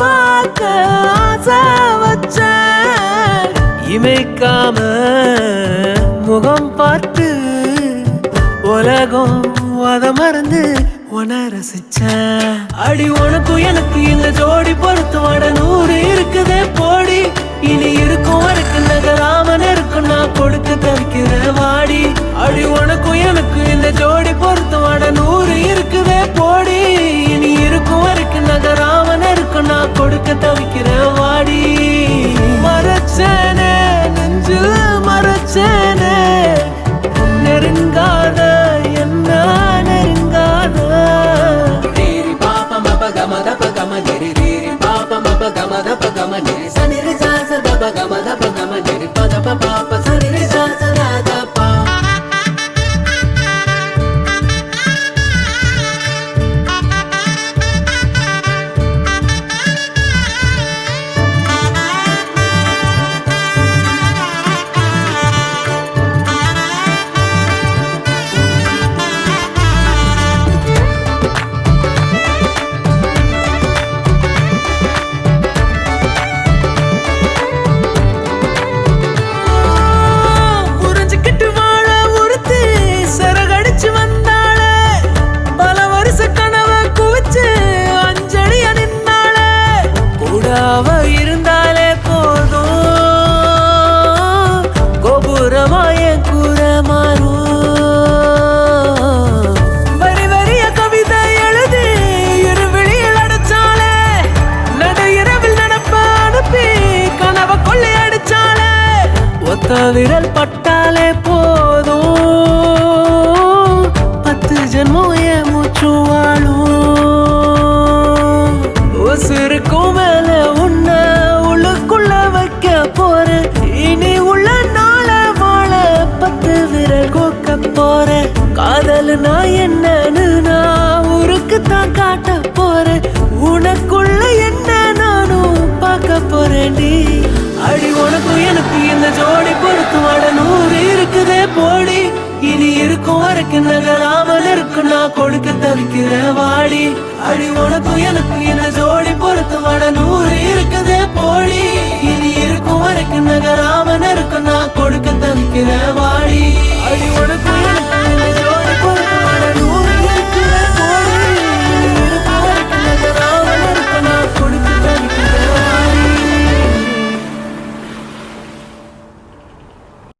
பார்க்க ஆசை வச்ச இமைக்காம முகம் பார்த்து உலகம் அத மறந்து உன ரசிச்சேன். அடி உனக்கும் எனக்கு இந்த ஜோடி பொருத்தமான 100 இருக்குதே போடி. இனி இருக்கும் வரைக்கும் நகராமன் இருக்கும் நான் கொடுக்க தவிக்கிறேன் வாடி. அடி உனக்கும் எனக்கு இந்த ஜோடி பொருத்தமான 100 இருக்குதே போடி. இனி இருக்கும் வரைக்கும் நகராமன் இருக்கும் நான் கொடுக்க தவிக்கிறேன் வாடி. மறைச்சேனே நெஞ்சில் மறைச்சேனே நெருங்காத என்ன நெருங்காத. ரேரி பாப்ப மப கம தப கம நெரி ரேரி பாப்ப மப கம தப கம நெரி சனிரி சாச தப கம தப கம நெரி பதப பாப்ப சனிரி சாச ராதபா. இருந்தாலே போதும் கோபுரமாய கூற மாறும். வரி வரிய கவிதை எழுதி இருவிழியில் அடைச்சாலே நடு இரவில் நடப்ப அனுப்பி கனவை கொள்ளை அடிச்சாலே ஒத்த விரல் பட்டாலே போதும் 10 ஜென்மம் என் மூச்சு வாழும். உசுருக்கும் மேல உன்ன உள்ளுக்குள்ள வைக்க போறேன். இனி உள்ள நாள வாழ 10 விரல் கோக்க போறேன். காதல் நான் என்னன்னு நான் ஊருக்கு தான் காட்ட போறேன். உனக்குள்ள என்ன நானும் பார்க்க போறேன்டி. அடி உனக்கும் எனக்கு இந்த ஜோடி பொருத்தமான 100 இருக்குதே போடி. இனி இருக்கும் வரைக்கும் நகராமல் இருக்கும் நான் கொடுக்க தவிக்கிறேன் வாடி. அடி உனக்கும் எனக்கு இந்த ஜோடி பொருத்தமான 100 இருக்குதே போடி. இனி இருக்கும் வரைக்கும் நகர